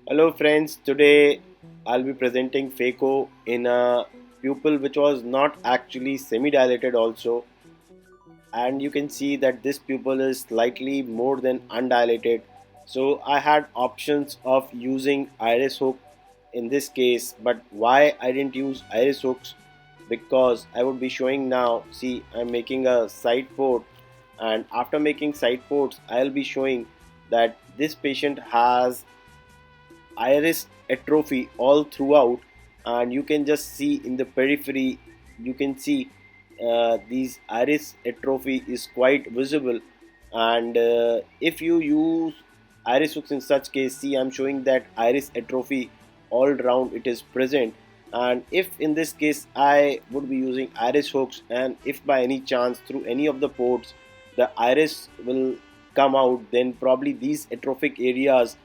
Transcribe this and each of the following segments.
Hello friends, today I'll be presenting phaco in a pupil which was not actually semi-dilated also, and you can see that this pupil is slightly more than undilated. So I had options of using iris hook in this case, but why I didn't use iris hooks? Because I would be showing now. See, I'm making a side port, and after making side ports I'll be showing that this patient has iris atrophy all throughout, and you can just see in the periphery, you can see these iris atrophy is quite visible. And if you use iris hooks in such case, see, I'm showing that iris atrophy all round it is present. And if in this case I would be using iris hooks, and if by any chance through any of the ports the iris will come out, then probably these atrophic areas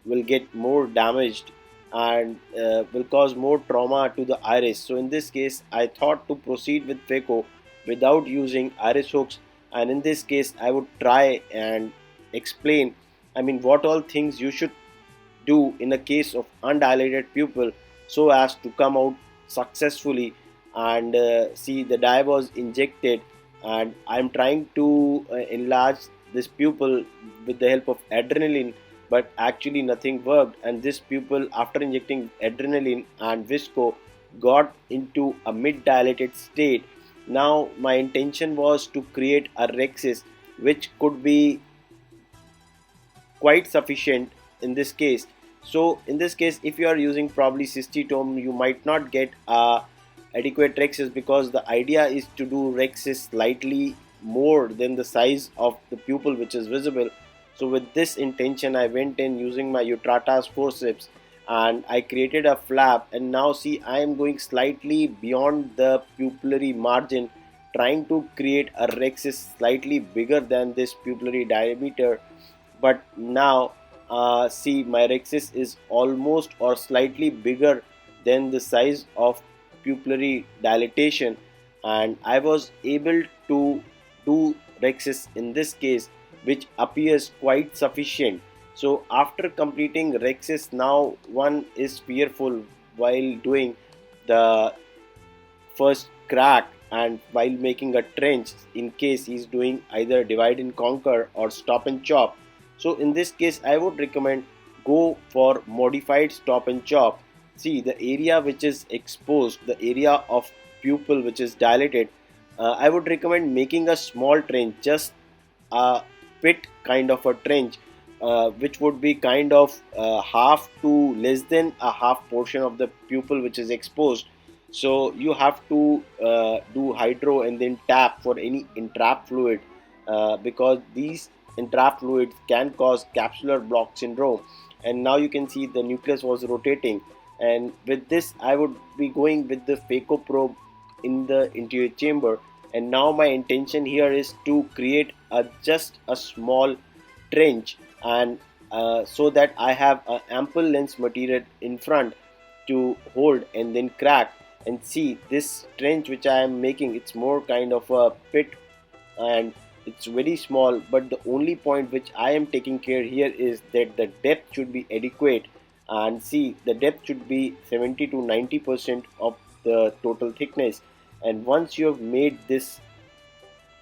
will get more damaged and will cause more trauma to the iris. So in this case, I thought to proceed with phaco without using iris hooks, and in this case, I would try and explain. I mean, what all things you should do in a case of undilated pupil so as to come out successfully. And see, the dye was injected, and I'm trying to enlarge this pupil with the help of adrenaline, but actually nothing worked, and this pupil after injecting adrenaline and visco got into a mid dilated state. Now my intention was to create a rhexis which could be quite sufficient in this case. So in this case, if you are using probably cystitome, you might not get adequate rhexis, because the idea is to do rhexis slightly more than the size of the pupil which is visible. So with this intention, I went in using my Utratas forceps, and I created a flap, and now see, I am going slightly beyond the pupillary margin, trying to create a rhexis slightly bigger than this pupillary diameter. But now see, my rhexis is almost or slightly bigger than the size of pupillary dilatation, and I was able to do rhexis in this case, which appears quite sufficient. So after completing rhexis, now one is fearful while doing the first crack and while making a trench, in case he's doing either divide and conquer or stop and chop. So in this case, I would recommend go for modified stop and chop. See, the area which is exposed, the area of pupil which is dilated, I would recommend making a small trench, just a pit kind of a trench, which would be kind of half to less than a half portion of the pupil which is exposed. So you have to do hydro and then tap for any entrapped fluid, because these entrapped fluids can cause capsular block syndrome. And now you can see the nucleus was rotating, and with this I would be going with the phaco probe in the interior chamber. And now my intention here is to create just a small trench, and so that I have a ample lens material in front to hold and then crack. And see, this trench which I am making, it's more kind of a pit, and it's very small, but the only point which I am taking care here is that the depth should be adequate. And see, the depth should be 70 to 90% of the total thickness. And once you have made this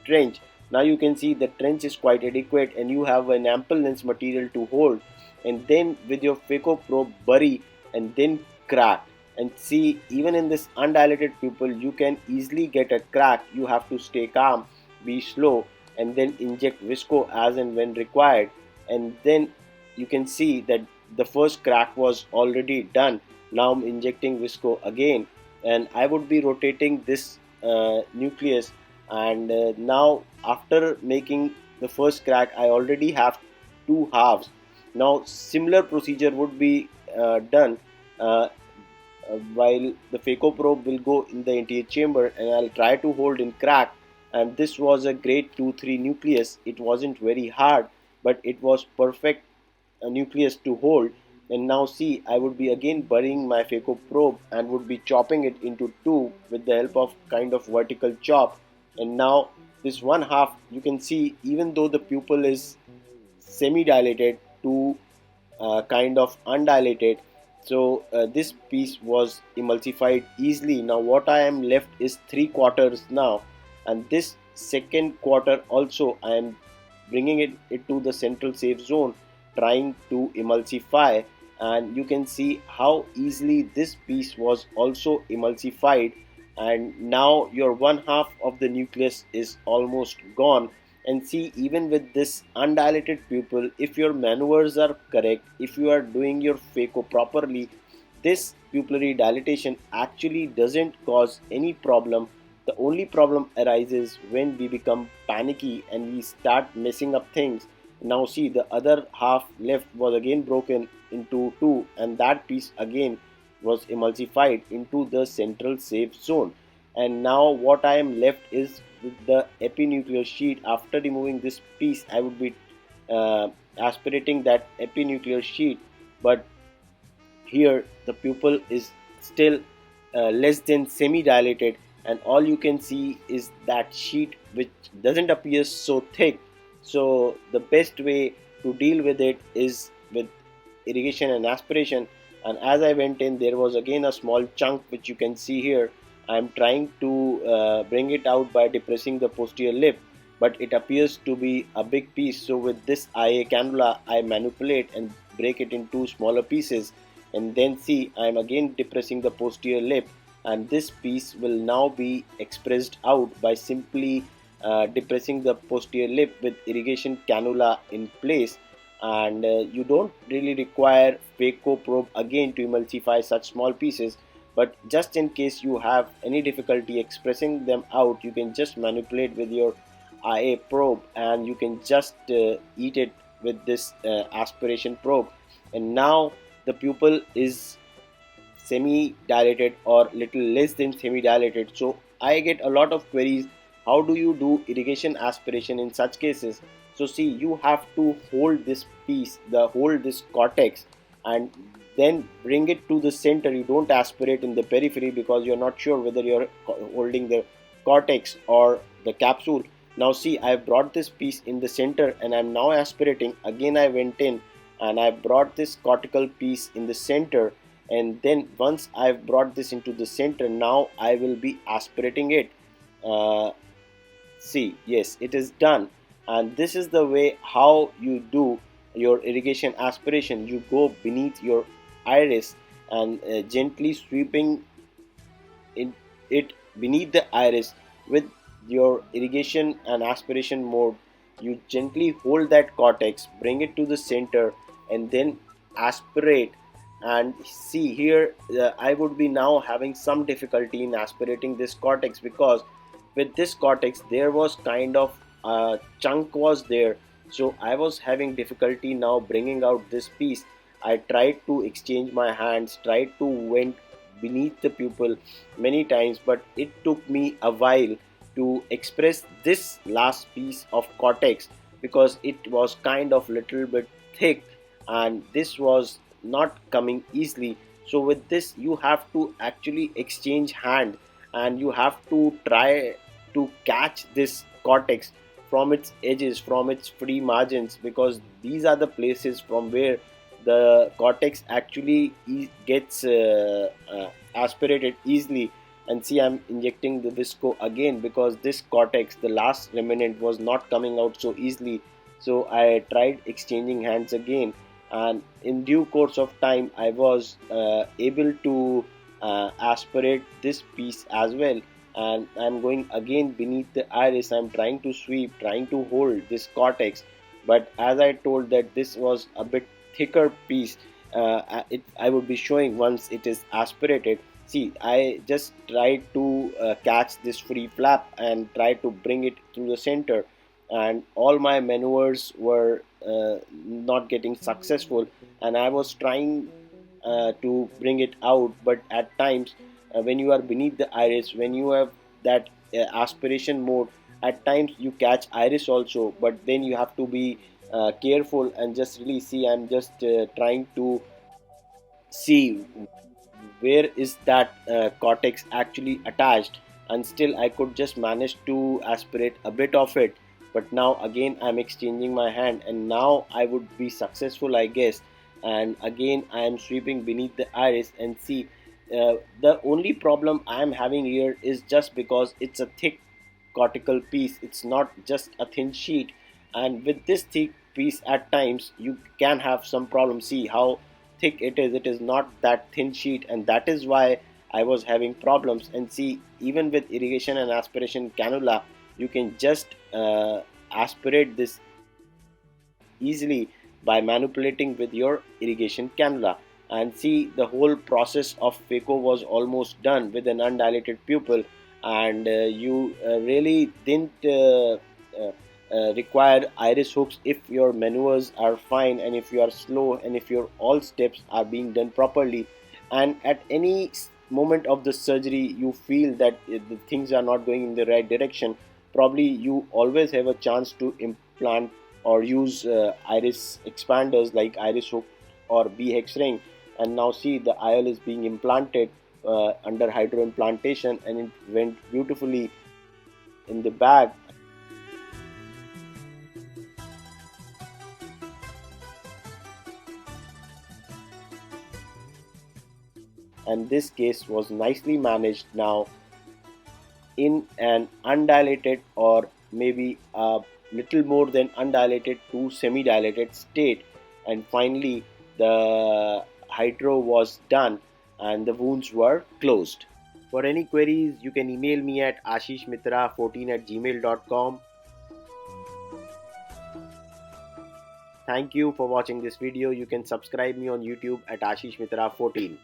trench, now you can see the trench is quite adequate, and you have an ample lens material to hold. And then with your phaco probe, bury and then crack. And see, even in this undilated pupil, you can easily get a crack. You have to stay calm, be slow, and then inject visco as and when required. And then you can see that the first crack was already done. Now I'm injecting visco again, and I would be rotating this nucleus. And now after making the first crack, I already have two halves. Now similar procedure would be done, uh, while the phaco probe will go in the interior chamber, and I'll try to hold in crack. And this was a grade 2-3 nucleus. It wasn't very hard, but it was perfect nucleus to hold. And now see, I would be again burying my phaco probe and would be chopping it into two with the help of kind of vertical chop. And now this one half, you can see, even though the pupil is semi dilated to kind of undilated. So this piece was emulsified easily. Now what I am left is 3 quarters now, and this second quarter also I am bringing it to the central safe zone, trying to emulsify, and you can see how easily this piece was also emulsified. And now your one half of the nucleus is almost gone. And see, even with this undilated pupil, if your maneuvers are correct, if you are doing your phaco properly, this pupillary dilatation actually doesn't cause any problem. The only problem arises when we become panicky and we start messing up things. Now see, the other half left was again broken into two, and that piece again was emulsified into the central safe zone. And now what I am left is with the epinuclear sheet. After removing this piece, I would be aspirating that epinuclear sheet, but here the pupil is still less than semi dilated, and all you can see is that sheet which doesn't appear so thick. So the best way to deal with it is with irrigation and aspiration. And as I went in, there was again a small chunk which you can see here. I am trying to bring it out by depressing the posterior lip, but it appears to be a big piece. So with this IA cannula, I manipulate and break it into smaller pieces, and then see, I am again depressing the posterior lip, and this piece will now be expressed out by simply depressing the posterior lip with irrigation cannula in place. And you don't really require phaco probe again to emulsify such small pieces, but just in case you have any difficulty expressing them out, you can just manipulate with your IA probe, and you can just eat it with this aspiration probe. And now the pupil is semi dilated or little less than semi dilated. So I get a lot of queries, how do you do irrigation aspiration in such cases? So see, you have to hold this piece, the hold this cortex, and then bring it to the center. You don't aspirate in the periphery because you're not sure whether you're holding the cortex or the capsule. Now see, I have brought this piece in the center and I'm now aspirating. Again I went in and I brought this cortical piece in the center, and then once I've brought this into the center, now I will be aspirating it. uh, See, yes, it is done. And this is the way how you do your irrigation aspiration. You go beneath your iris and gently sweeping it beneath the iris with your irrigation and aspiration mode. You gently hold that cortex, bring it to the center, and then aspirate. And see here, I would be now having some difficulty in aspirating this cortex, because with this cortex there was kind of a chunk was there. So I was having difficulty now bringing out this piece. I tried to exchange my hands, tried to went beneath the pupil many times, but it took me a while to express this last piece of cortex, because it was kind of little bit thick and this was not coming easily. So with this you have to actually exchange hand, and you have to try to catch this cortex from its edges, from its free margins, because these are the places from where the cortex actually gets aspirated easily. And see, I'm injecting the visco again because this cortex, the last remnant, was not coming out so easily. So I tried exchanging hands again, and in due course of time I was able to aspirate this piece as well. And I'm going again beneath the iris. I'm trying to sweep, trying to hold this cortex, but as I told that this was a bit thicker piece, I would be showing once it is aspirated. See, I just tried to catch this free flap and try to bring it to the center, and all my maneuvers were not getting successful, and I was trying to bring it out. But at times, when you are beneath the iris, when you have that aspiration mode, at times you catch iris also, but then you have to be careful and just really see. I'm just trying to see where is that cortex actually attached, and still I could just manage to aspirate a bit of it. But now again I'm exchanging my hand, and now I would be successful, I guess. and again I am sweeping beneath the iris and see the only problem I am having here is just because it's a thick cortical piece, it's not just a thin sheet. And with this thick piece at times you can have some problem. See how thick it is not that thin sheet, and that is why I was having problems. And see, even with irrigation and aspiration cannula, you can just aspirate this easily by manipulating with your irrigation cannula. And see, the whole process of phaco was almost done with an undilated pupil, and you really didn't require iris hooks if your maneuvers are fine, and if you are slow, and if your all steps are being done properly. And at any moment of the surgery you feel that the things are not going in the right direction, probably you always have a chance to implant or use iris expanders like iris hook or B-hex ring. And now see, the IOL is being implanted under hydroimplantation, and it went beautifully in the bag. And this case was nicely managed now in an undilated, or maybe a little more than undilated to semi-dilated state. And finally the hydro was done and the wounds were closed. For any queries you can email me at ashishmitra14@gmail.com. Thank you for watching this video. You can subscribe me on YouTube at ashishmitra14.